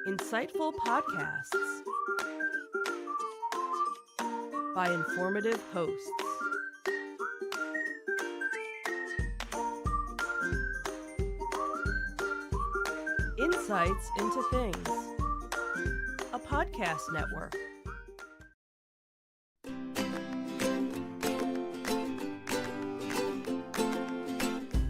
Insightful podcasts by informative hosts. Insights into Things, a podcast network.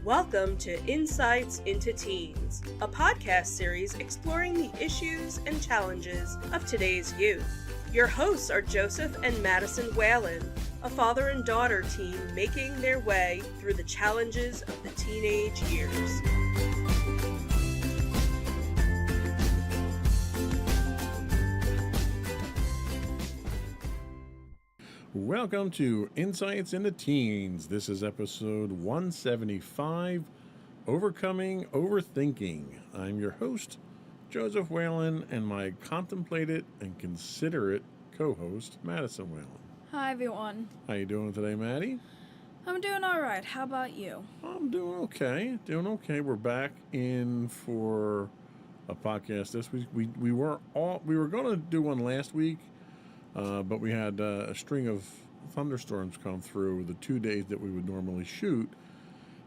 Welcome to Insights into Teens, a podcast series exploring the issues and challenges of today's youth. Your hosts are Joseph and Madison Whalen, a father and daughter team making their way through the challenges of the teenage years. Welcome to Insights into Teens. This is episode 175, Overcoming Overthinking. I'm your host, Joseph Whalen, and my contemplated and considerate co-host, Madison Whalen. Hi, everyone. How you doing today, Maddie? I'm doing all right. How about you? I'm doing okay. We're back in for a podcast this week. We were going to do one last week. But we had a string of thunderstorms come through the 2 days that we would normally shoot.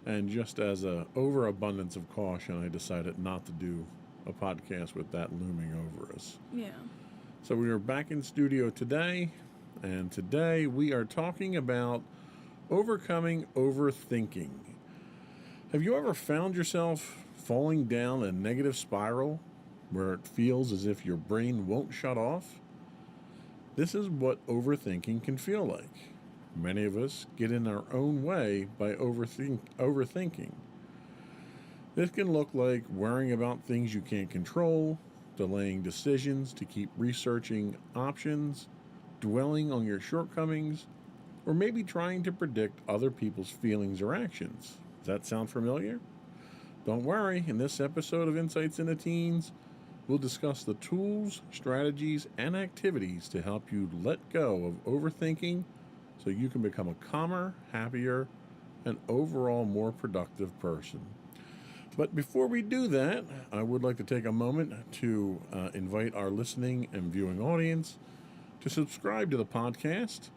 And just as an overabundance of caution, I decided not to do a podcast with that looming over us. Yeah. So we are back in studio today. And today we are talking about overcoming overthinking. Have you ever found yourself falling down a negative spiral where it feels as if your brain won't shut off? This is what overthinking can feel like. Many of us get in our own way by overthinking. This can look like worrying about things you can't control, delaying decisions to keep researching options, dwelling on your shortcomings, or maybe trying to predict other people's feelings or actions. Does that sound familiar? Don't worry, in this episode of Insights into Teens, we'll discuss the tools, strategies, and activities to help you let go of overthinking so you can become a calmer, happier, and overall more productive person. But before we do that, I would like to take a moment to invite our listening and viewing audience to subscribe to the podcast.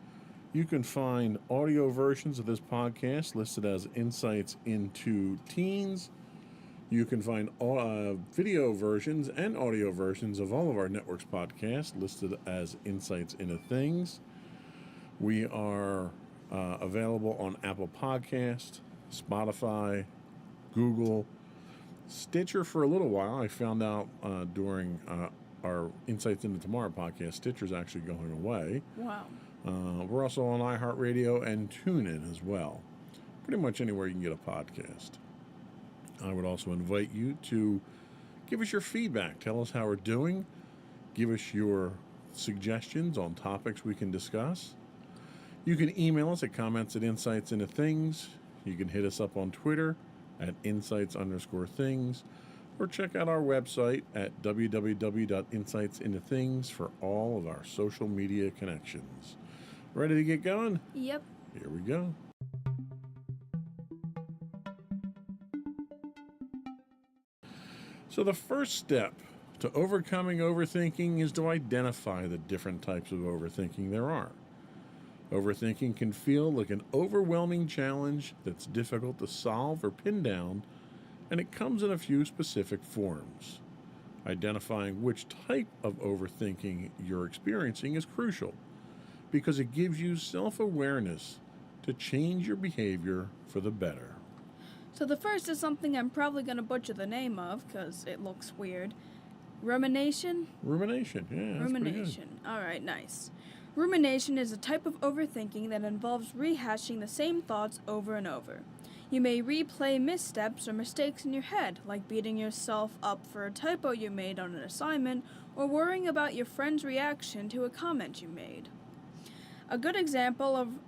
You can find audio versions of this podcast listed as Insights into Teens. You can find video versions and audio versions of all of our network's podcasts listed as Insights into Things. We are available on Apple Podcast, Spotify, Google, Stitcher for a little while. I found out during our Insights into Tomorrow podcast, Stitcher's actually going away. Wow. We're also on iHeartRadio and TuneIn as well. Pretty much anywhere you can get a podcast. I would also invite you to give us your feedback. Tell us how we're doing. Give us your suggestions on topics we can discuss. You can email us at comments@insightsintothings. You can hit us up on Twitter at insights_things. Or check out our website at www.insightsintothings for all of our social media connections. Ready to get going? Yep. Here we go. So the first step to overcoming overthinking is to identify the different types of overthinking there are. Overthinking can feel like an overwhelming challenge that's difficult to solve or pin down, and it comes in a few specific forms. Identifying which type of overthinking you're experiencing is crucial because it gives you self-awareness to change your behavior for the better. So the first is something I'm probably going to butcher the name of because it looks weird. Rumination? Rumination, yeah. Rumination. All right, nice. Rumination is a type of overthinking that involves rehashing the same thoughts over and over. You may replay missteps or mistakes in your head, like beating yourself up for a typo you made on an assignment or worrying about your friend's reaction to a comment you made. A good example of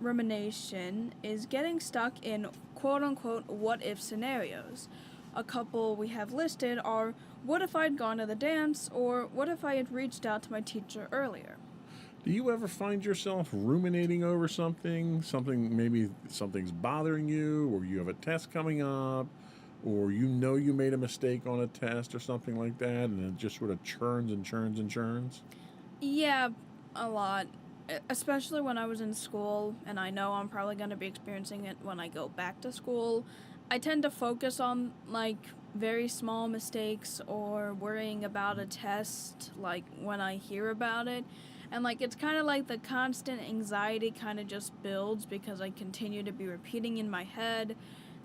rumination is getting stuck in quote-unquote what-if scenarios. A couple we have listed are, what if I'd gone to the dance, or what if I had reached out to my teacher earlier? Do you ever find yourself ruminating over something? Maybe something's bothering you, or you have a test coming up, or you made a mistake on a test or something like that, and it just sort of churns and churns and churns? Yeah, a lot. Especially when I was in school, and I know I'm probably going to be experiencing it when I go back to school. I tend to focus on, like, very small mistakes or worrying about a test, like, when I hear about it. And, like, it's kind of like the constant anxiety kind of just builds because I continue to be repeating in my head.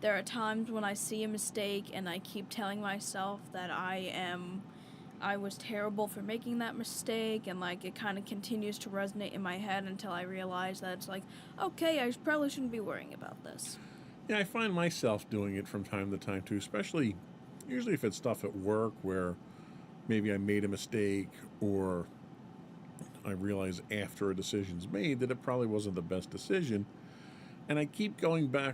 There are times when I see a mistake and I keep telling myself that I was terrible for making that mistake, and like it kind of continues to resonate in my head until I realize that it's like, okay, I probably shouldn't be worrying about this. Yeah, I find myself doing it from time to time too, especially usually if it's stuff at work where maybe I made a mistake, or I realize after a decision's made that it probably wasn't the best decision, and I keep going back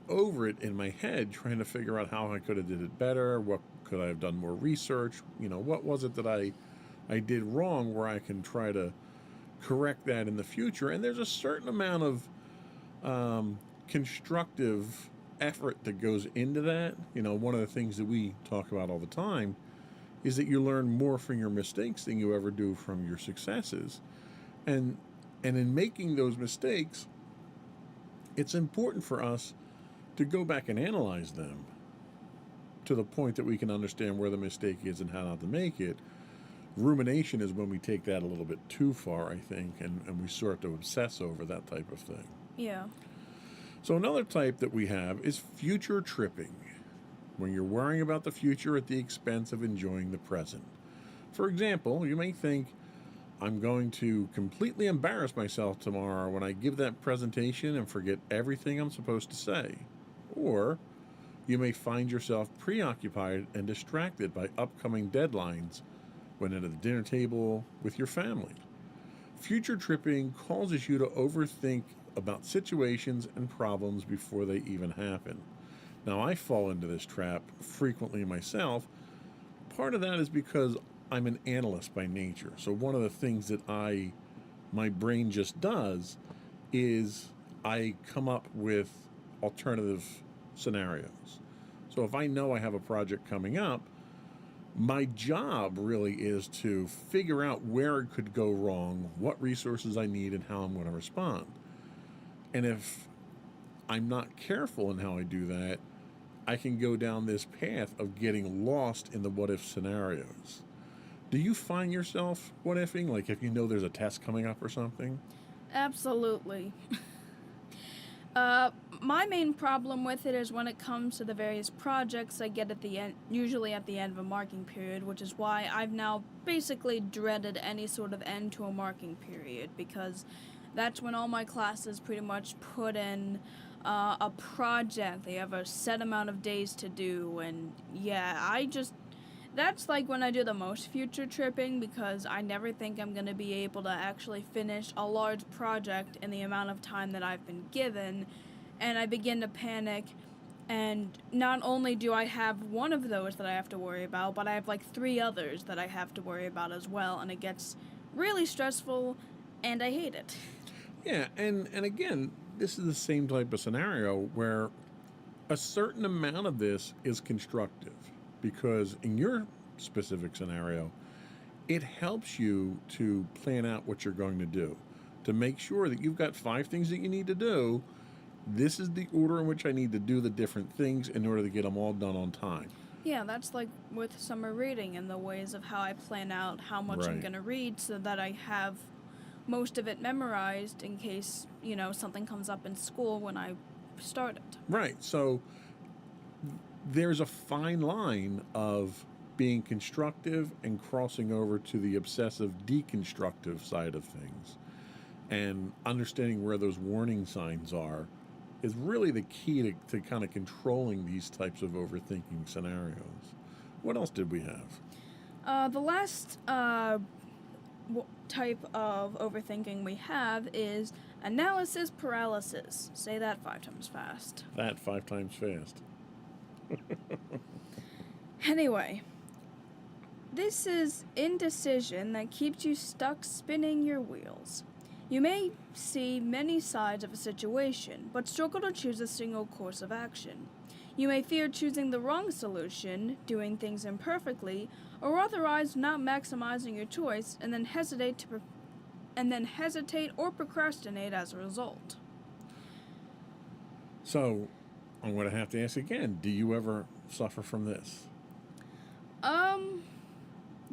over it in my head trying to figure out how I could have did it better, what could I have done more research, what was it that I did wrong where I can try to correct that in the future. And there's a certain amount of constructive effort that goes into that. One of the things that we talk about all the time is that you learn more from your mistakes than you ever do from your successes. And in making those mistakes, it's important for us to go back and analyze them to the point that we can understand where the mistake is and how not to make it. Rumination is when we take that a little bit too far, I think, and we start to obsess over that type of thing. Yeah. So another type that we have is future tripping, when you're worrying about the future at the expense of enjoying the present. For example, you may think, I'm going to completely embarrass myself tomorrow when I give that presentation and forget everything I'm supposed to say. Or you may find yourself preoccupied and distracted by upcoming deadlines when at a dinner table with your family. Future tripping causes you to overthink about situations and problems before they even happen. Now, I fall into this trap frequently myself. Part of that is because I'm an analyst by nature. So one of the things that my brain just does is I come up with alternative scenarios. So if I know I have a project coming up, my job really is to figure out where it could go wrong, what resources I need, and how I'm going to respond. And if I'm not careful in how I do that, I can go down this path of getting lost in the what-if scenarios. Do you find yourself what-ifing, like if you know there's a test coming up or something? Absolutely. My main problem with it is when it comes to the various projects I get at the end, usually at the end of a marking period, which is why I've now basically dreaded any sort of end to a marking period, because that's when all my classes pretty much put in a project. They have a set amount of days to do, and yeah, that's like when I do the most future tripping, because I never think I'm going to be able to actually finish a large project in the amount of time that I've been given, and I begin to panic. And not only do I have one of those that I have to worry about, but I have like 3 others that I have to worry about as well, and it gets really stressful, and I hate it. Yeah, and again, this is the same type of scenario where a certain amount of this is constructive, because in your specific scenario, it helps you to plan out what you're going to do, to make sure that you've got 5 things that you need to do. This is the order in which I need to do the different things in order to get them all done on time. Yeah, that's like with summer reading and the ways of how I plan out how much I'm Right. going to read so that I have most of it memorized in case, something comes up in school when I start it. Right. So there's a fine line of being constructive and crossing over to the obsessive deconstructive side of things. And understanding where those warning signs are is really the key to kind of controlling these types of overthinking scenarios. What else did we have? The last type of overthinking we have is analysis paralysis. Say that 5 times fast. That 5 times fast. Anyway, this is indecision that keeps you stuck spinning your wheels. You may see many sides of a situation, but struggle to choose a single course of action. You may fear choosing the wrong solution, doing things imperfectly, or otherwise not maximizing your choice, and then hesitate or procrastinate as a result. So, I'm going to have to ask again, do you ever suffer from this?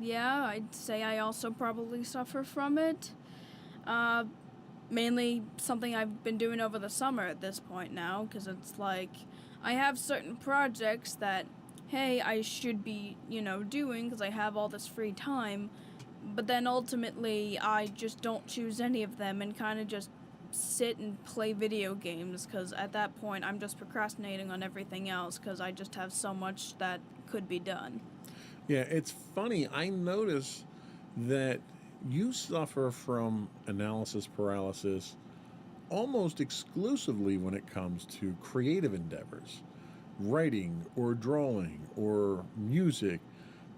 Yeah, I'd say I also probably suffer from it. Mainly something I've been doing over the summer at this point now, because it's like I have certain projects that, hey, I should be, doing because I have all this free time, but then ultimately I just don't choose any of them and kind of just sit and play video games, because at that point I'm just procrastinating on everything else because I just have so much that could be done. Yeah, it's funny. I notice that you suffer from analysis paralysis almost exclusively when it comes to creative endeavors, writing or drawing or music.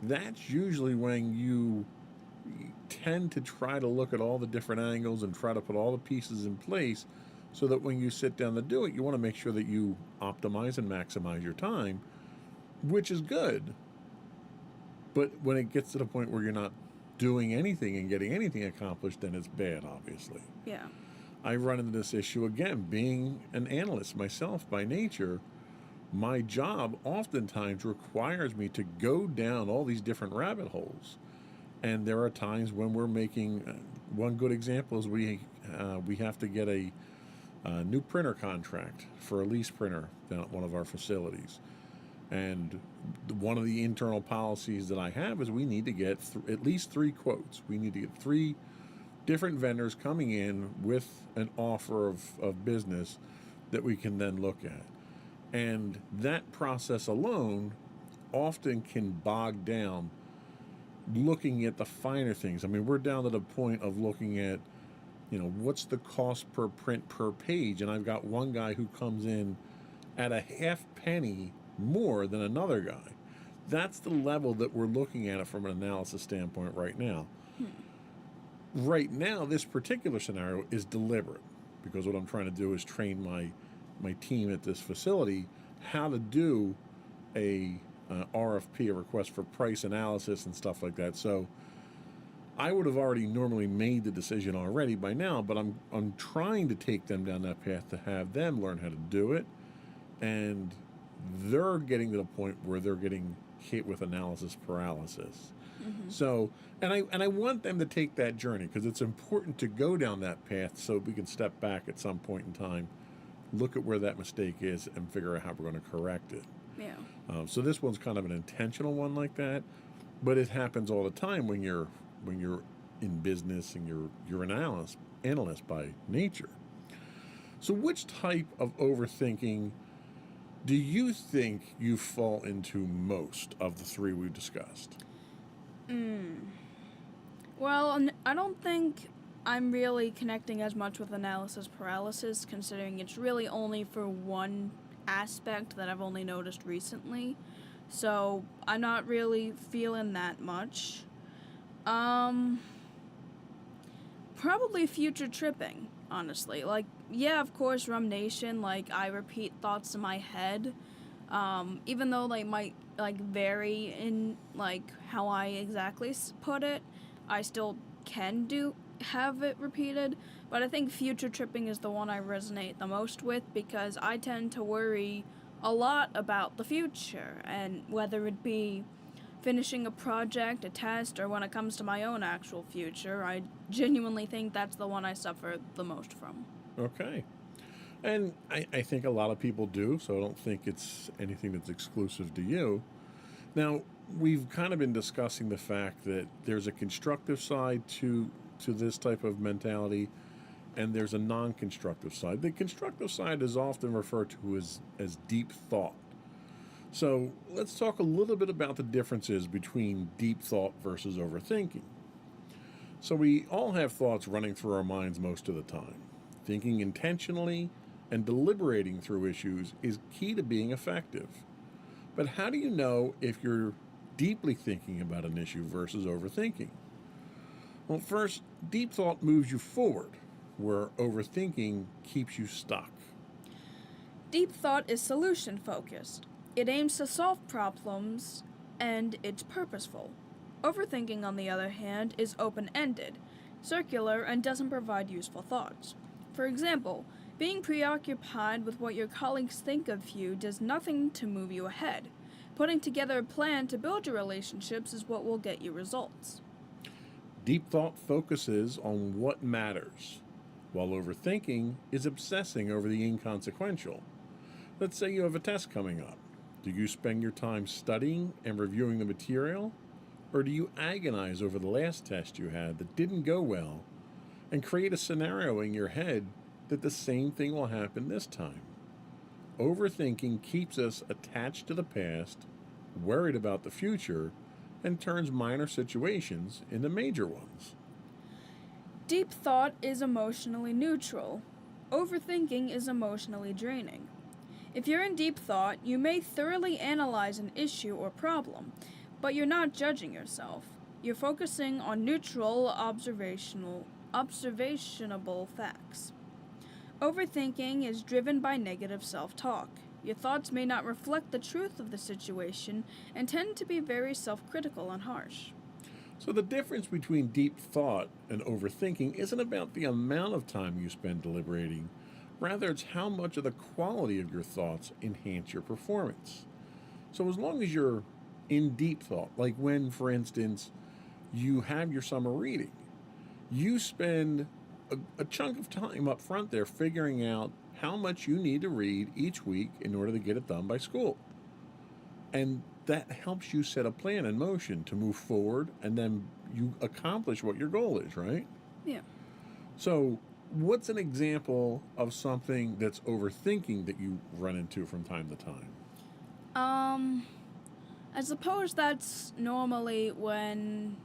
That's usually when you tend to try to look at all the different angles and try to put all the pieces in place so that when you sit down to do it, you want to make sure that you optimize and maximize your time, which is good. But when it gets to the point where you're not doing anything and getting anything accomplished, then it's bad, obviously. Yeah. I run into this issue again, being an analyst myself by nature. My job oftentimes requires me to go down all these different rabbit holes. And there are times when we're making, one good example is we have to get a new printer contract for a lease printer down at one of our facilities. And one of the internal policies that I have is we need to get at least 3 quotes. We need to get 3 different vendors coming in with an offer of business that we can then look at. And that process alone often can bog down looking at the finer things. I mean, we're down to the point of looking at, what's the cost per print per page? And I've got one guy who comes in at a half penny more than another guy. That's the level that we're looking at it from an analysis standpoint right now. Right now, this particular scenario is deliberate because what I'm trying to do is train my team at this facility how to do a RFP, a request for price analysis and stuff like that. So I would have already normally made the decision already by now, but I'm trying to take them down that path to have them learn how to do it, and they're getting to the point where they're getting hit with analysis paralysis. Mm-hmm. So, and I want them to take that journey because it's important to go down that path so we can step back at some point in time, look at where that mistake is, and figure out how we're going to correct it. Yeah. So this one's kind of an intentional one like that, but it happens all the time when you're in business and you're an analyst by nature. So which type of overthinking do you think you fall into most of the 3 we've discussed? Well, I don't think I'm really connecting as much with analysis paralysis, considering it's really only for one aspect that I've only noticed recently. So I'm not really feeling that much. Probably future tripping, honestly. Like, yeah, of course, rumination, like, I repeat thoughts in my head, even though they might, vary in, how I exactly put it, I still can have it repeated, but I think future tripping is the one I resonate the most with, because I tend to worry a lot about the future, and whether it be finishing a project, a test, or when it comes to my own actual future, I genuinely think that's the one I suffer the most from. Okay. And I think a lot of people do, so I don't think it's anything that's exclusive to you. Now, we've kind of been discussing the fact that there's a constructive side to this type of mentality, and there's a non-constructive side. The constructive side is often referred to as deep thought. So let's talk a little bit about the differences between deep thought versus overthinking. So we all have thoughts running through our minds most of the time. Thinking intentionally and deliberating through issues is key to being effective. But how do you know if you're deeply thinking about an issue versus overthinking? Well, first, deep thought moves you forward, where overthinking keeps you stuck. Deep thought is solution-focused. It aims to solve problems, and it's purposeful. Overthinking, on the other hand, is open-ended, circular, and doesn't provide useful thoughts. For example, being preoccupied with what your colleagues think of you does nothing to move you ahead. Putting together a plan to build your relationships is what will get you results. Deep thought focuses on what matters, while overthinking is obsessing over the inconsequential. Let's say you have a test coming up. Do you spend your time studying and reviewing the material? Or do you agonize over the last test you had that didn't go well and create a scenario in your head that the same thing will happen this time? Overthinking keeps us attached to the past, worried about the future, and turns minor situations into major ones. Deep thought is emotionally neutral. Overthinking is emotionally draining. If you're in deep thought, you may thoroughly analyze an issue or problem, but you're not judging yourself. You're focusing on neutral, observationable facts. Overthinking is driven by negative self-talk. Your thoughts may not reflect the truth of the situation and tend to be very self-critical and harsh. So, the difference between deep thought and overthinking isn't about the amount of time you spend deliberating, rather, it's how much of the quality of your thoughts enhance your performance. So, as long as you're in deep thought, like when, for instance, you have your summer reading, you spend a chunk of time up front there figuring out how much you need to read each week in order to get it done by school. And that helps you set a plan in motion to move forward, and then you accomplish what your goal is, right? Yeah. So, what's an example of something that's overthinking that you run into from time to time? I suppose that's normally when,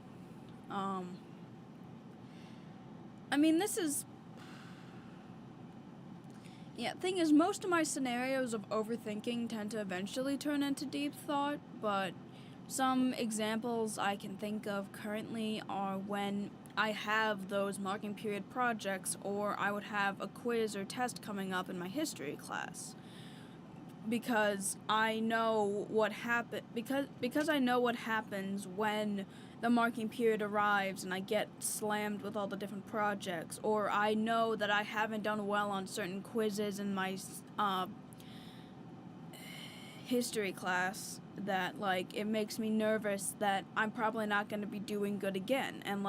this is. Yeah, thing is, most of my scenarios of overthinking tend to eventually turn into deep thought, but some examples I can think of currently are when I have those marking period projects, or I would have a quiz or test coming up in my history class. Because I know what because I know what happens when the marking period arrives and I get slammed with all the different projects, or I know that I haven't done well on certain quizzes in my history class, that it makes me nervous that I'm probably not going to be doing good again. And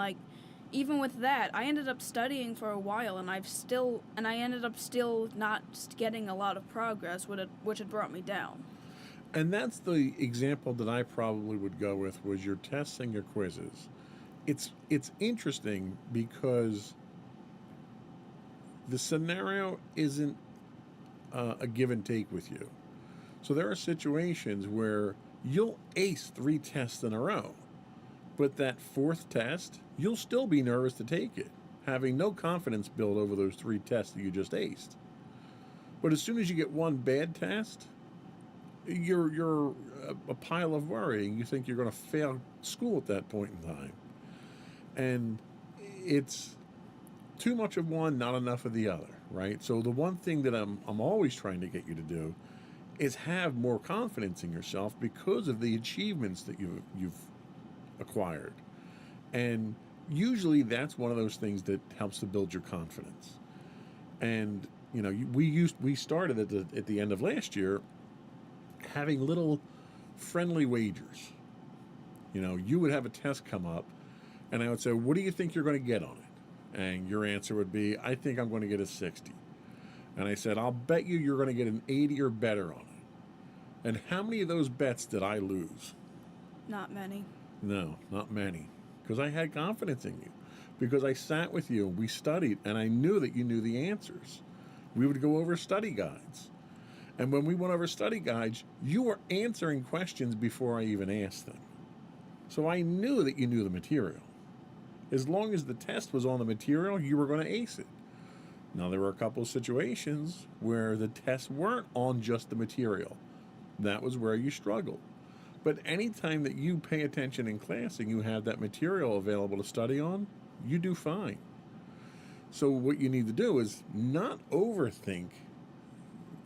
even with that, I ended up studying for a while, and I ended up still not getting a lot of progress, which had brought me down. And that's the example that I probably would go with, was your tests and your quizzes. It's interesting because the scenario isn't a give and take with you. So there are situations where you'll ace 3 tests in a row, but that 4th test, you'll still be nervous to take it, having no confidence built over those 3 tests that you just aced. But as soon as you get one bad test, you're a pile of worry, and you think you're going to fail school at that point in time. And it's too much of one, not enough of the other, right? So the one thing that I'm always trying to get you to do is have more confidence in yourself because of the achievements that you've acquired. And usually that's one of those things that helps to build your confidence. And we started at the end of last year having little friendly wagers. You would have a test come up, and I would say, what do you think you're going to get on it? And your answer would be, I think I'm going to get a 60. And I said, I'll bet you're going to get an 80 or better on it. And how many of those bets did I lose? Not many. No, not many. Because I had confidence in you. Because I sat with you and we studied, and I knew that you knew the answers. We would go over study guides. And when we went over study guides, you were answering questions before I even asked them. So I knew that you knew the material. As long as the test was on the material, you were going to ace it. Now, there were a couple of situations where the tests weren't on just the material. That was where you struggled. But anytime that you pay attention in class and you have that material available to study on, you do fine. So what you need to do is not overthink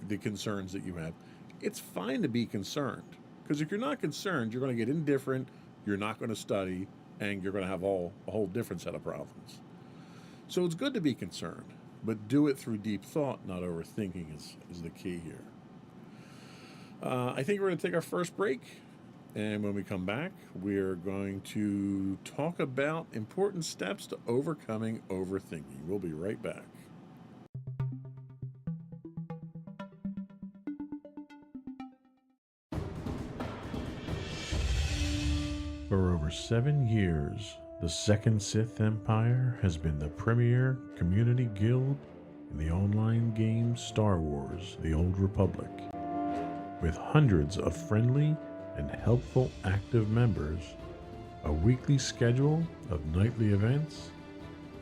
the concerns that you have. It's fine to be concerned because if you're not concerned, you're going to get indifferent, you're not going to study, and you're going to have a whole different set of problems. So it's good to be concerned, but do it through deep thought, not overthinking is the key here. I think we're going to take our first break. And when we come back, we're going to talk about important steps to overcoming overthinking. We'll be right back. For over 7 years, the Second Sith Empire has been the premier community guild in the online game Star Wars: The Old Republic. With hundreds of friendly and helpful active members, a weekly schedule of nightly events,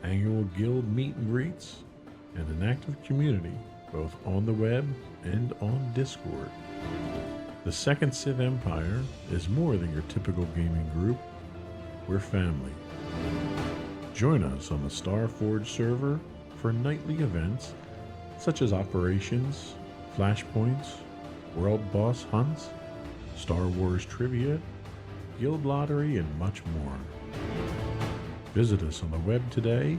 annual guild meet and greets, and an active community both on the web and on Discord. The Second Sith Empire is more than your typical gaming group. We're family. Join us on the Starforge server for nightly events such as operations, flashpoints, world boss hunts, Star Wars trivia, guild lottery, and much more. Visit us on the web today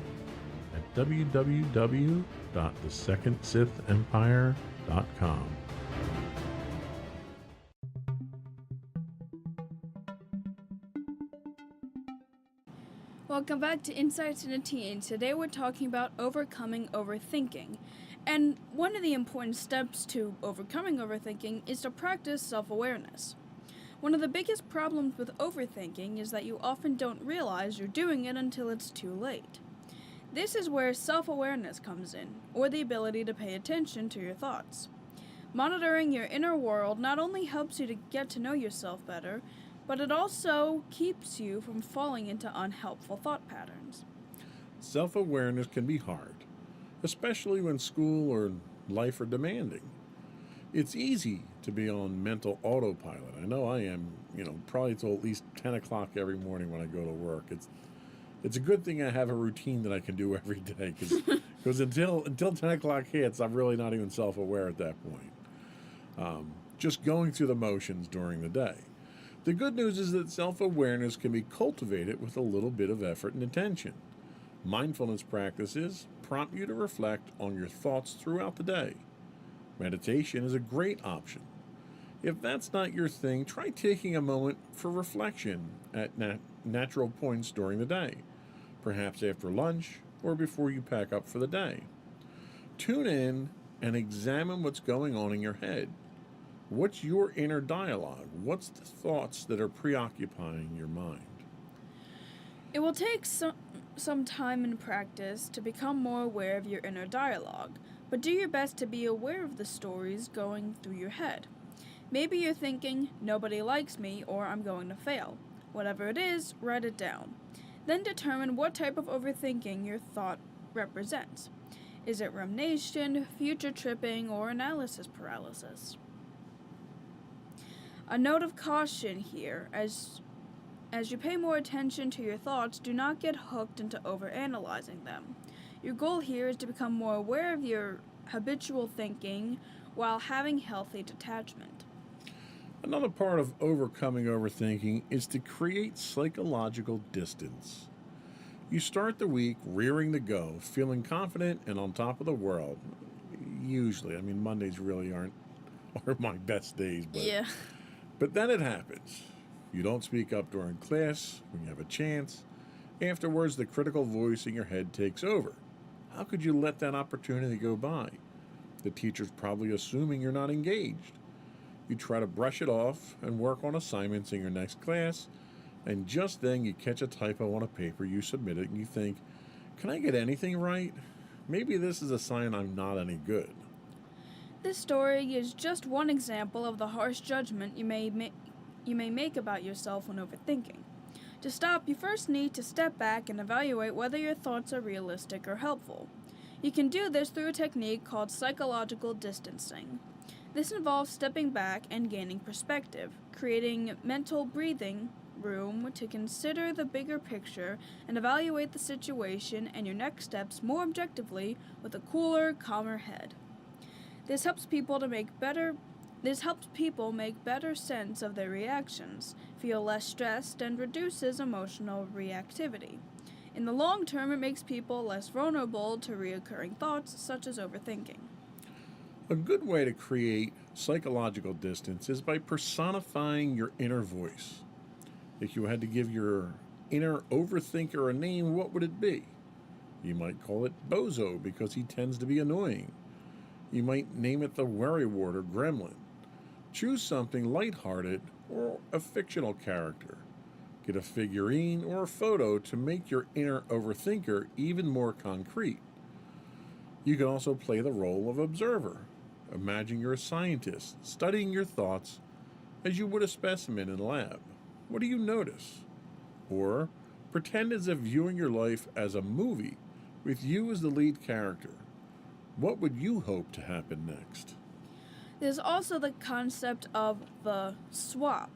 at www.thesecondsithempire.com. Welcome back to Insights into Teens. Today we're talking about overcoming overthinking. And one of the important steps to overcoming overthinking is to practice self-awareness. One of the biggest problems with overthinking is that you often don't realize you're doing it until it's too late. This is where self-awareness comes in, or the ability to pay attention to your thoughts. Monitoring your inner world not only helps you to get to know yourself better, but it also keeps you from falling into unhelpful thought patterns. Self-awareness can be hard, especially when school or life are demanding. It's easy to be on mental autopilot. I know I am, probably till at least 10 o'clock every morning when I go to work. It's a good thing I have a routine that I can do every day because until 10 o'clock hits, I'm really not even self-aware at that point. Just going through the motions during the day. The good news is that self-awareness can be cultivated with a little bit of effort and attention. Mindfulness practices prompt you to reflect on your thoughts throughout the day. Meditation is a great option. If that's not your thing, try taking a moment for reflection at natural points during the day, perhaps after lunch or before you pack up for the day. Tune in and examine what's going on in your head. What's your inner dialogue? What's the thoughts that are preoccupying your mind? It will take some time and practice to become more aware of your inner dialogue, but do your best to be aware of the stories going through your head. Maybe you're thinking, nobody likes me, or I'm going to fail. Whatever it is, write it down. Then determine what type of overthinking your thought represents. Is it rumination, future tripping, or analysis paralysis? A note of caution here, as you pay more attention to your thoughts, do not get hooked into overanalyzing them. Your goal here is to become more aware of your habitual thinking while having healthy detachment. Another part of overcoming overthinking is to create psychological distance. You start the week rearing to go, feeling confident and on top of the world. Usually, Mondays really aren't my best days, but then it happens. You don't speak up during class when you have a chance. Afterwards, the critical voice in your head takes over. How could you let that opportunity go by? The teacher's probably assuming you're not engaged. You try to brush it off and work on assignments in your next class, and just then you catch a typo on a paper you submitted and you think, can I get anything right? Maybe this is a sign I'm not any good. This story is just one example of the harsh judgment you may make about yourself when overthinking. To stop, you first need to step back and evaluate whether your thoughts are realistic or helpful. You can do this through a technique called psychological distancing. This involves stepping back and gaining perspective, creating mental breathing room to consider the bigger picture and evaluate the situation and your next steps more objectively with a cooler, calmer head. This helps people to make better This helps people make better sense of their reactions, feel less stressed, and reduces emotional reactivity. In the long term, it makes people less vulnerable to recurring thoughts such as overthinking. A good way to create psychological distance is by personifying your inner voice. If you had to give your inner overthinker a name, what would it be? You might call it Bozo because he tends to be annoying. You might name it the Worrywart or Gremlin. Choose something lighthearted or a fictional character. Get a figurine or a photo to make your inner overthinker even more concrete. You can also play the role of observer. Imagine you're a scientist studying your thoughts as you would a specimen in a lab. What do you notice? Or pretend as if viewing your life as a movie with you as the lead character. What would you hope to happen next? There's also the concept of the swap.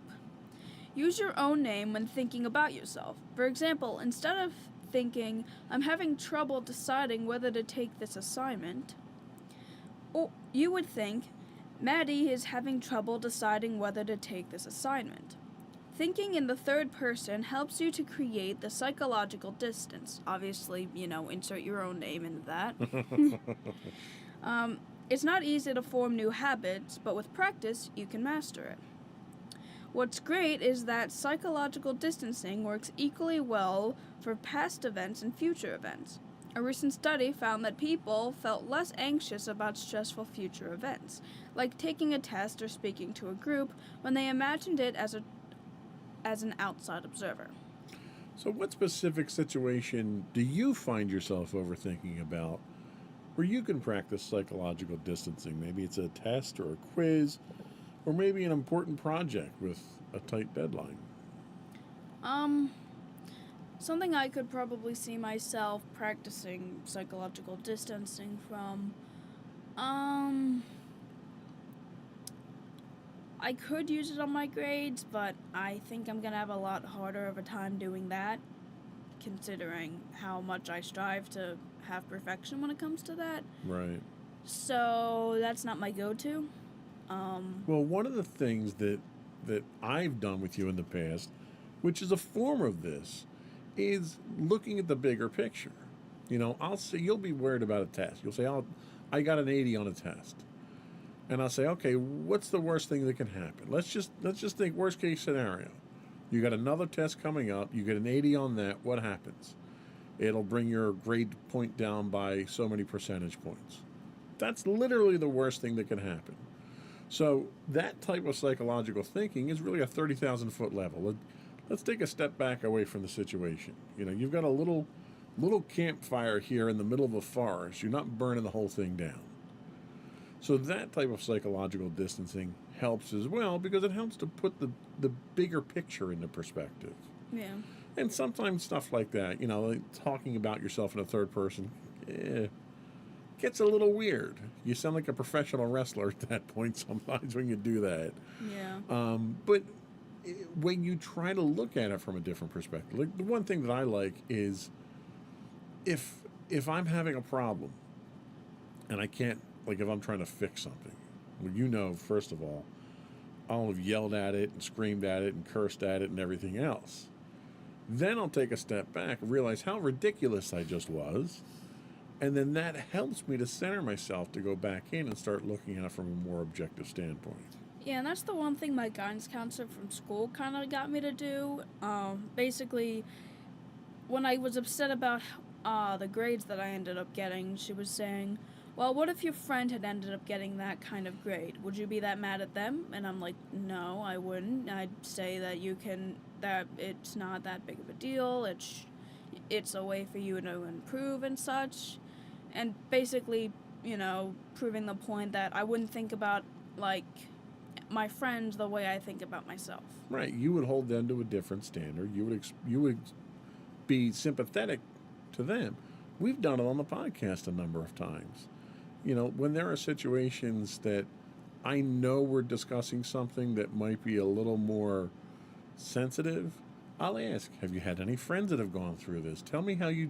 Use your own name when thinking about yourself. For example, instead of thinking, I'm having trouble deciding whether to take this assignment, or you would think, Maddie is having trouble deciding whether to take this assignment. Thinking in the third person helps you to create the psychological distance. Obviously, insert your own name into that. It's not easy to form new habits, but with practice, you can master it. What's great is that psychological distancing works equally well for past events and future events. A recent study found that people felt less anxious about stressful future events, like taking a test or speaking to a group, when they imagined it as an outside observer. So, what specific situation do you find yourself overthinking about where you can practice psychological distancing? Maybe it's a test or a quiz, or maybe an important project with a tight deadline. Something I could probably see myself practicing psychological distancing from, I could use it on my grades, but I think I'm gonna have a lot harder of a time doing that, considering how much I strive to have perfection when it comes to that. Right. So that's not my go-to. Well, one of the things that I've done with you in the past, which is a form of this, is looking at the bigger picture. I'll say you'll be worried about a test. You'll say, I got an 80 on a test. And I'll say, okay, what's the worst thing that can happen? Let's just think worst case scenario. You got another test coming up, you get an 80 on that, what happens? It'll bring your grade point down by so many percentage points. That's literally the worst thing that can happen. So that type of psychological thinking is really a 30,000 foot level. Let's take a step back away from the situation. You've got a little campfire here in the middle of a forest. You're not burning the whole thing down. So that type of psychological distancing helps as well because it helps to put the bigger picture into perspective. Yeah. And sometimes stuff like that, like talking about yourself in a third person, gets a little weird. You sound like a professional wrestler at that point sometimes when you do that. Yeah. But when you try to look at it from a different perspective, like the one thing that I like is if I'm having a problem and I can't, like if I'm trying to fix something, well, first of all, I'll have yelled at it and screamed at it and cursed at it and everything else. Then I'll take a step back and realize how ridiculous I just was. And then that helps me to center myself to go back in and start looking at it from a more objective standpoint. Yeah, and that's the one thing my guidance counselor from school kind of got me to do. Basically, when I was upset about the grades that I ended up getting, she was saying, well, what if your friend had ended up getting that kind of grade? Would you be that mad at them? And I'm like, no, I wouldn't. I'd say that that it's not that big of a deal. It's a way for you to improve and such. And basically, proving the point that I wouldn't think about, like, my friends the way I think about myself. Right. You would hold them to a different standard. You would be sympathetic to them. We've done it on the podcast a number of times. When there are situations that I know we're discussing something that might be a little more sensitive, I'll ask, have you had any friends that have gone through this? Tell me how you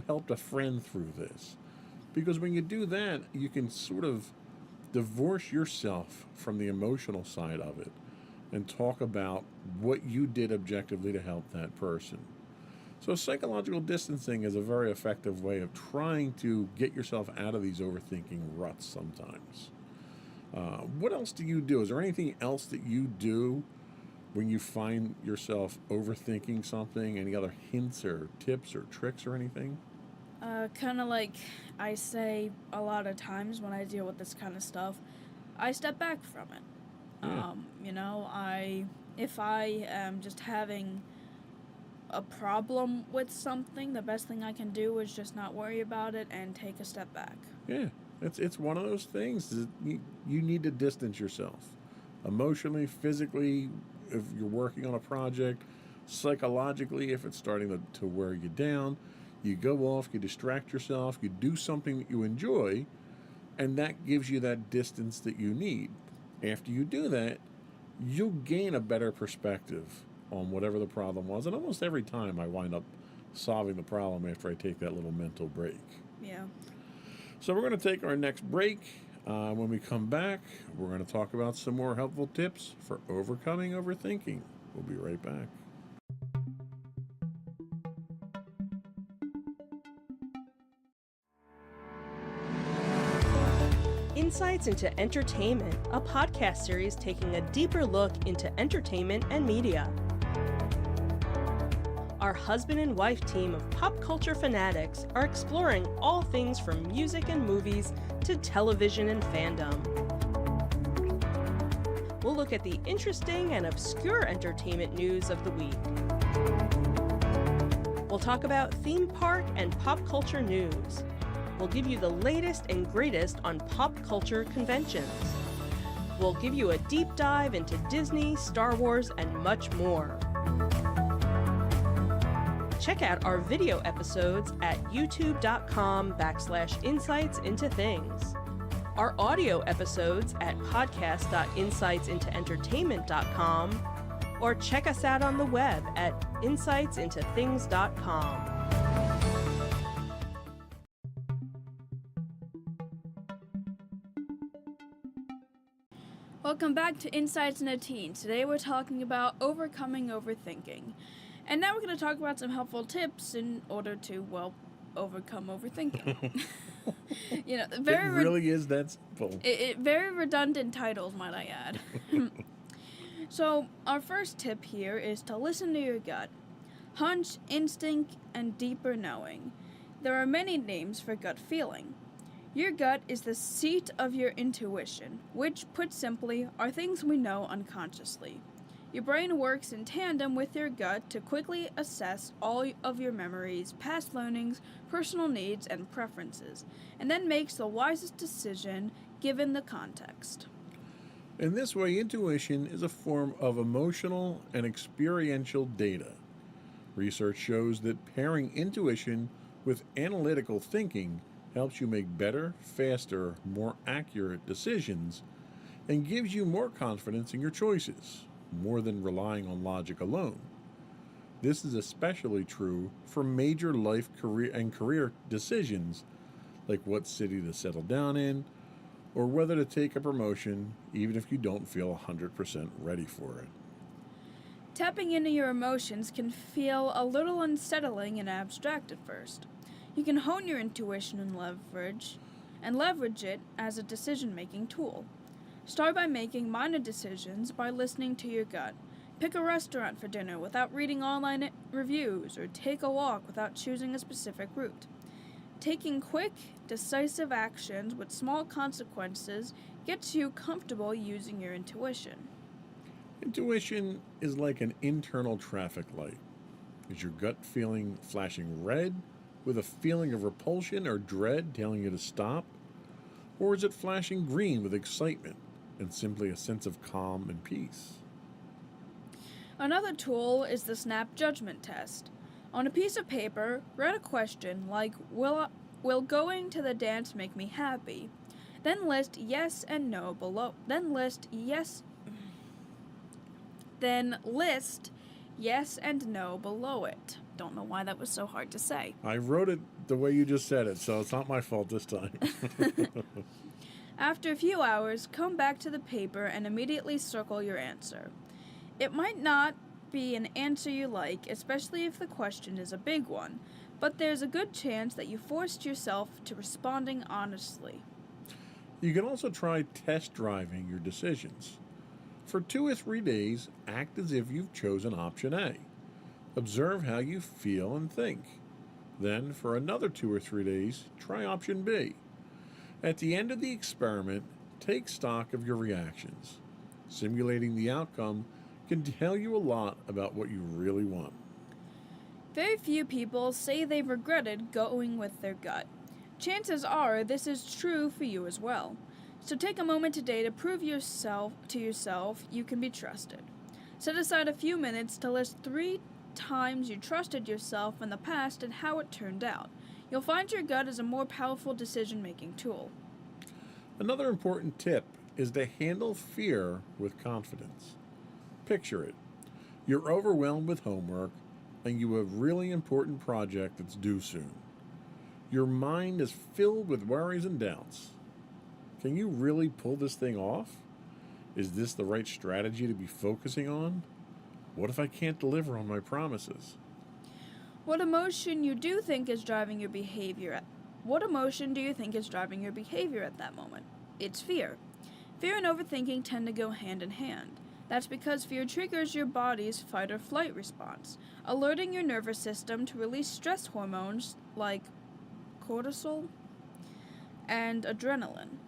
helped a friend through this. Because when you do that, you can sort of divorce yourself from the emotional side of it and talk about what you did objectively to help that person. So psychological distancing is a very effective way of trying to get yourself out of these overthinking ruts sometimes. What else do you do? Is there anything else that you do when you find yourself overthinking something? Any other hints or tips or tricks or anything? Kind of like I say a lot of times when I deal with this kind of stuff, I step back from it. Yeah. If I am just having a problem with something, the best thing I can do is just not worry about it and take a step back. Yeah, it's one of those things that you need to distance yourself emotionally, physically, if you're working on a project, psychologically, if it's starting to wear you down. You go off, you distract yourself, you do something that you enjoy, and that gives you that distance that you need. After you do that, you'll gain a better perspective on whatever the problem was. And almost every time I wind up solving the problem after I take that little mental break. Yeah. So we're going to take our next break. When we come back, we're going to talk about some more helpful tips for overcoming overthinking. We'll be right back. Insights into Entertainment, a podcast series taking a deeper look into entertainment and media. Our husband and wife team of pop culture fanatics are exploring all things from music and movies to television and fandom. We'll look at the interesting and obscure entertainment news of the week. We'll talk about theme park and pop culture news. We'll give you the latest and greatest on pop culture conventions. We'll give you a deep dive into Disney, Star Wars, and much more. Check out our video episodes at youtube.com/insightsintothings. Our audio episodes at podcast.insightsintoentertainment.com, or check us out on the web at insightsintothings.com. Welcome back to Insights into Teens. Today we're talking about overcoming overthinking. And now we're going to talk about some helpful tips in order to, overcome overthinking. It really is that simple. Very redundant titles, might I add. So, our first tip here is to listen to your gut. Hunch, instinct, and deeper knowing. There are many names for gut feeling. Your gut is the seat of your intuition, which, put simply, are things we know unconsciously. Your brain works in tandem with your gut to quickly assess all of your memories, past learnings, personal needs, and preferences, and then makes the wisest decision given the context. In this way, intuition is a form of emotional and experiential data. Research shows that pairing intuition with analytical thinking helps you make better, faster, more accurate decisions and gives you more confidence in your choices, more than relying on logic alone. This is especially true for major life, career decisions, like what city to settle down in, or whether to take a promotion, even if you don't feel 100% ready for it. Tapping into your emotions can feel a little unsettling and abstract at first. You can hone your intuition and leverage it as a decision-making tool. Start by making minor decisions by listening to your gut. Pick a restaurant for dinner without reading online reviews, or take a walk without choosing a specific route. Taking quick, decisive actions with small consequences gets you comfortable using your intuition. Intuition is like an internal traffic light. Is your gut feeling flashing red with a feeling of repulsion or dread telling you to stop? Or is it flashing green with excitement and simply a sense of calm and peace? Another tool is the snap judgment test. On a piece of paper, write a question like, will going to the dance make me happy? Then list yes and no below. Then list yes and no below it. Don't know why that was so hard to say. I wrote it the way you just said it, so it's not my fault this time. After a few hours, come back to the paper and immediately circle your answer. It might not be an answer you like, especially if the question is a big one, but there's a good chance that you forced yourself to responding honestly. You can also try test driving your decisions. For 2 or 3 days, act as if you've chosen option A. Observe how you feel and think. Then, for another 2 or 3 days, try option B. At the end of the experiment, take stock of your reactions. Simulating the outcome can tell you a lot about what you really want. Very few people say they've regretted going with their gut. Chances are this is true for you as well. So take a moment today to prove to yourself you can be trusted. Set aside a few minutes to list 3 times you trusted yourself in the past and how it turned out. You'll find your gut is a more powerful decision-making tool. Another important tip is to handle fear with confidence. Picture it. You're overwhelmed with homework and you have a really important project that's due soon. Your mind is filled with worries and doubts. Can you really pull this thing off? Is this the right strategy to be focusing on? What if I can't deliver on my promises? What emotion do you think is driving your behavior at that moment? It's fear. Fear and overthinking tend to go hand in hand. That's because fear triggers your body's fight or flight response, alerting your nervous system to release stress hormones like cortisol and adrenaline.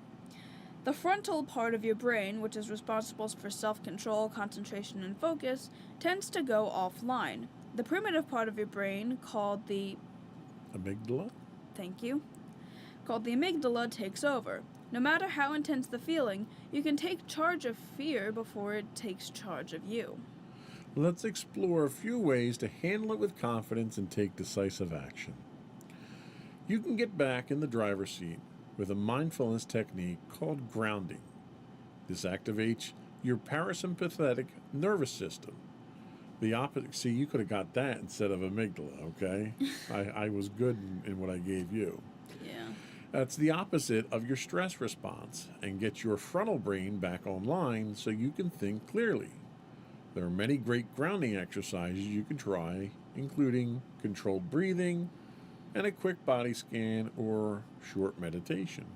The frontal part of your brain, which is responsible for self-control, concentration, and focus, tends to go offline. The primitive part of your brain, called the Amygdala? Called the amygdala, takes over. No matter how intense the feeling, you can take charge of fear before it takes charge of you. Let's explore a few ways to handle it with confidence and take decisive action. You can get back in the driver's seat with a mindfulness technique called grounding. This activates your parasympathetic nervous system. The opposite. See, you could have got that instead of amygdala, okay? I was good in what I gave you. Yeah. That's the opposite of your stress response and gets your frontal brain back online so you can think clearly. There are many great grounding exercises you can try, including controlled breathing and a quick body scan or short meditation.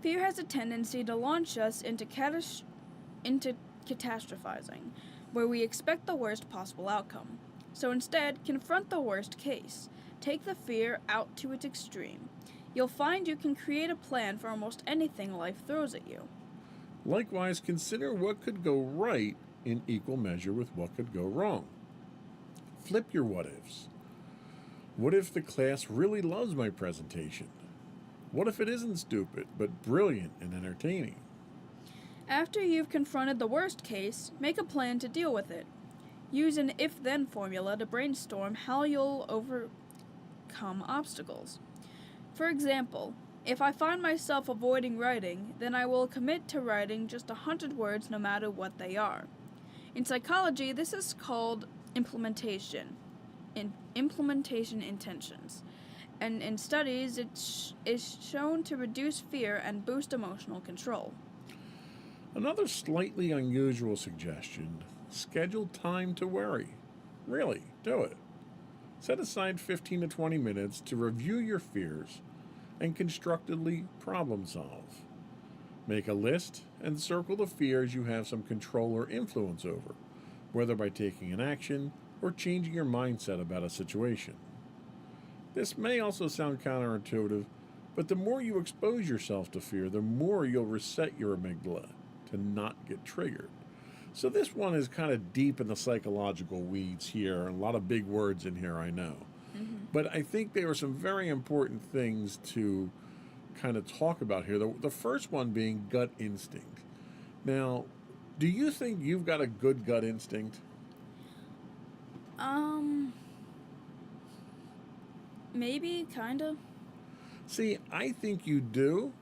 Fear has a tendency to launch us into catastrophizing, where we expect the worst possible outcome. So instead, confront the worst case. Take the fear out to its extreme. You'll find you can create a plan for almost anything life throws at you. Likewise, consider what could go right in equal measure with what could go wrong. Flip your what-ifs. What if the class really loves my presentation? What if it isn't stupid, but brilliant and entertaining? After you've confronted the worst case, make a plan to deal with it. Use an if-then formula to brainstorm how you'll overcome obstacles. For example, if I find myself avoiding writing, then I will commit to writing just 100 words no matter what they are. In psychology, this is called implementation intentions. And in studies, it is shown to reduce fear and boost emotional control. Another slightly unusual suggestion: schedule time to worry. Really, do it. Set aside 15 to 20 minutes to review your fears and constructively problem solve. Make a list and circle the fears you have some control or influence over, whether by taking an action or changing your mindset about a situation. This may also sound counterintuitive, but the more you expose yourself to fear, the more you'll reset your amygdala to not get triggered. So this one is kind of deep in the psychological weeds here. A lot of big words in here, I know. Mm-hmm. But I think there are some very important things to kind of talk about here. The first one being gut instinct. Now, do you think you've got a good gut instinct? Maybe, kinda. See, I think you do,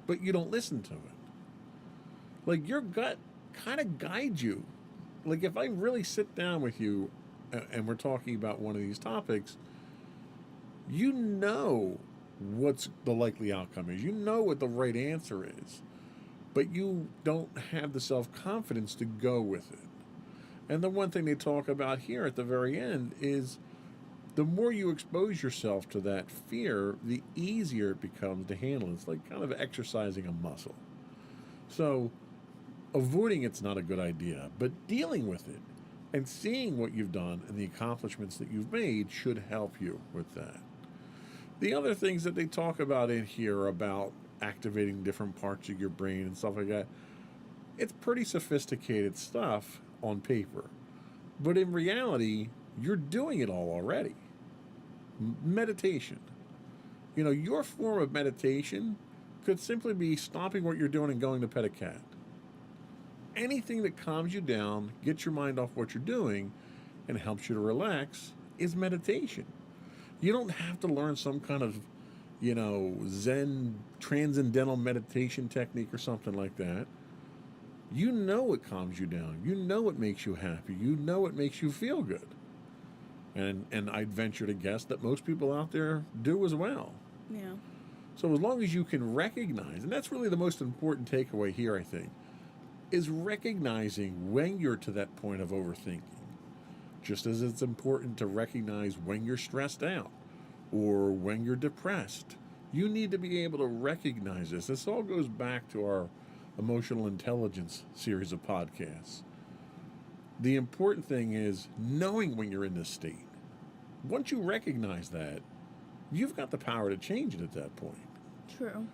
but you don't listen to it. Like, your gut kind of guides you. Like, if I really sit down with you and we're talking about one of these topics, you know what's the likely outcome is. You know what the right answer is, but you don't have the self-confidence to go with it. And the one thing they talk about here at the very end is the more you expose yourself to that fear, the easier it becomes to handle. It's like kind of exercising a muscle. So avoiding it's not a good idea, but dealing with it and seeing what you've done and the accomplishments that you've made should help you with that. The other things that they talk about in here about activating different parts of your brain and stuff like that, it's pretty sophisticated stuff on paper. But in reality, you're doing it all already. Meditation. Your form of meditation could simply be stopping what you're doing and going to pet a cat. Anything that calms you down, gets your mind off what you're doing, and helps you to relax is meditation. You don't have to learn some kind of, Zen transcendental meditation technique or something like that. You know it calms you down. You know it makes you happy. You know it makes you feel good. And I'd venture to guess that most people out there do as well. Yeah. So as long as you can recognize, and that's really the most important takeaway here, I think, is recognizing when you're to that point of overthinking. Just as it's important to recognize when you're stressed out or when you're depressed. You need to be able to recognize this. This all goes back to our emotional intelligence series of podcasts. The important thing is knowing when you're in this state. Once you recognize that, you've got the power to change it at that point. True.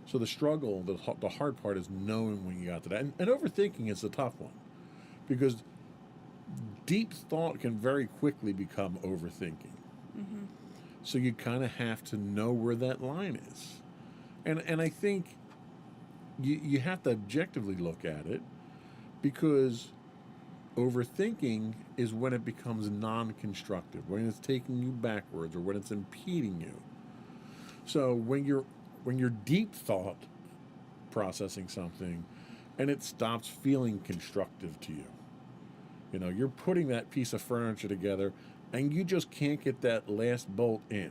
So the struggle, the hard part is knowing when you got to that. And overthinking is the tough one, because deep thought can very quickly become overthinking. Mm-hmm. So you kind of have to know where that line is. And I think you have to objectively look at it, because overthinking is when it becomes non-constructive, when it's taking you backwards or when it's impeding you. So when you're deep thought processing something and it stops feeling constructive to you. You're putting that piece of furniture together and you just can't get that last bolt in.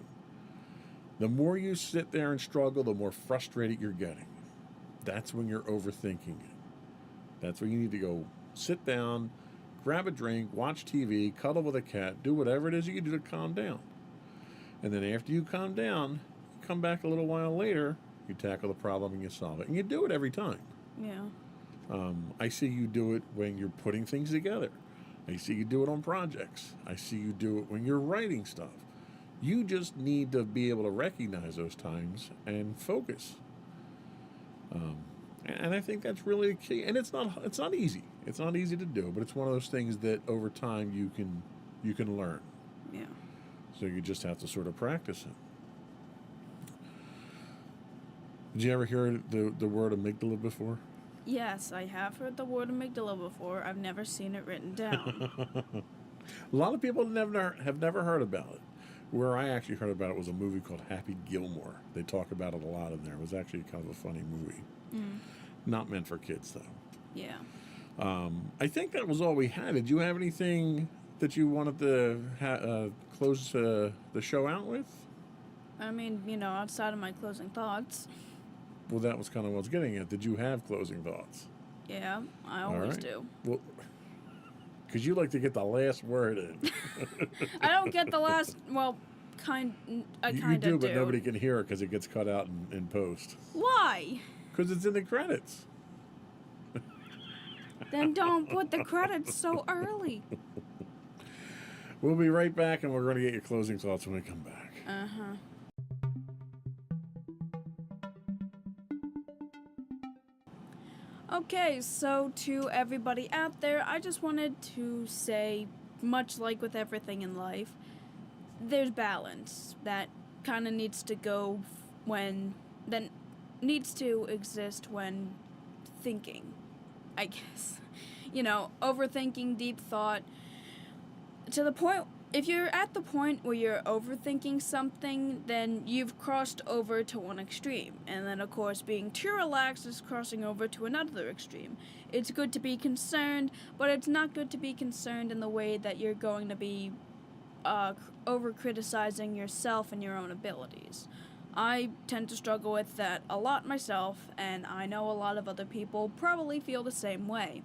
The more you sit there and struggle, the more frustrated you're getting. That's when you're overthinking it. That's when you need to go sit down, grab a drink, watch TV, cuddle with a cat, do whatever it is you do to calm down. And then after you calm down, you come back a little while later, you tackle the problem and you solve it. And you do it every time. Yeah. I see you do it when you're putting things together. I see you do it on projects. I see you do it when you're writing stuff. You just need to be able to recognize those times and focus. And I think that's really key. And it's not easy. It's not easy to do, but it's one of those things that over time you can learn. Yeah. So you just have to sort of practice it. Did you ever hear the word amygdala before? Yes, I have heard the word amygdala before. I've never seen it written down. A lot of people have never heard about it. Where I actually heard about it was a movie called Happy Gilmore. They talk about it a lot in there. It was actually kind of a funny movie. Not meant for kids, though. Yeah. I think that was all we had. Did you have anything that you wanted to close the show out with? I mean, outside of my closing thoughts. Well, that was kind of what I was getting at. Did you have closing thoughts? Yeah, I always do. Well, because you like to get the last word in. I don't get the last, well, I kind of do. You do, but nobody can hear it because it gets cut out in post. Why? Because it's in the credits. Then don't put the credits so early. We'll be right back, and we're going to get your closing thoughts when we come back. Uh-huh. Okay, so to everybody out there, I just wanted to say, much like with everything in life, there's balance that kind of needs to go that needs to exist when thinking, I guess. Overthinking, deep thought, to the point, if you're at the point where you're overthinking something, then you've crossed over to one extreme. And then, of course, being too relaxed is crossing over to another extreme. It's good to be concerned, but it's not good to be concerned in the way that you're going to be over-criticizing yourself and your own abilities. I tend to struggle with that a lot myself, and I know a lot of other people probably feel the same way.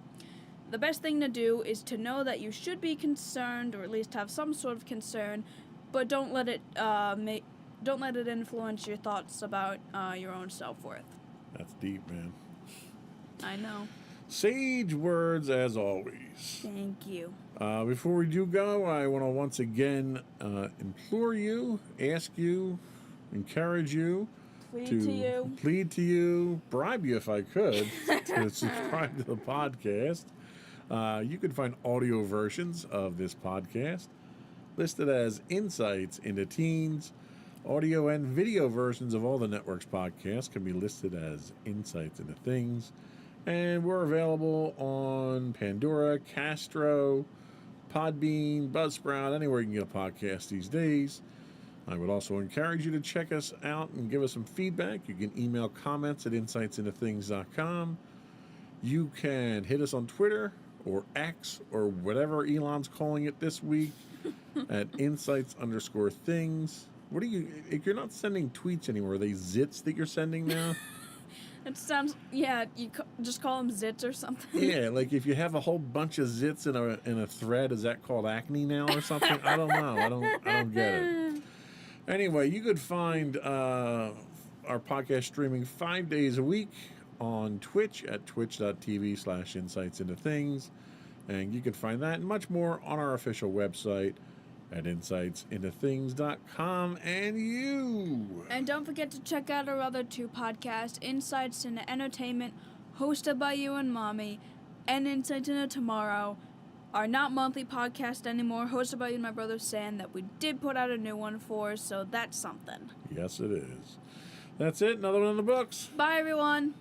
The best thing to do is to know that you should be concerned, or at least have some sort of concern, but don't let it influence your thoughts about your own self-worth. That's deep, man. I know. Sage words as always. Thank you. Before we do go, I want to once again implore you, ask you, encourage you, plead to you, bribe you if I could, to subscribe to the podcast. You can find audio versions of this podcast listed as Insights into Teens. Audio and video versions of all the network's podcasts can be listed as Insights into Things. And we're available on Pandora, Castro, Podbean, Buzzsprout, anywhere you can get a podcast these days. I would also encourage you to check us out and give us some feedback. You can email comments at insightsintothings.com. You can hit us on Twitter or X or whatever Elon's calling it this week at insights_things. What are you, if you're not sending tweets anymore, are they zits that you're sending now? It sounds, yeah, just call them zits or something. Yeah, like if you have a whole bunch of zits in a thread, is that called acne now or something? I don't know. I don't get it. Anyway, you could find our podcast streaming 5 days a week on Twitch at twitch.tv/insightsintothings. And you can find that and much more on our official website at insightsintothings.com. And don't forget to check out our other two podcasts, Insights into Entertainment, hosted by you and Mommy, and Insights into Tomorrow, our not monthly podcast anymore, hosted by you and my brother Sam, that we did put out a new one for, so that's something. Yes, it is. That's it. Another one in the books. Bye, everyone.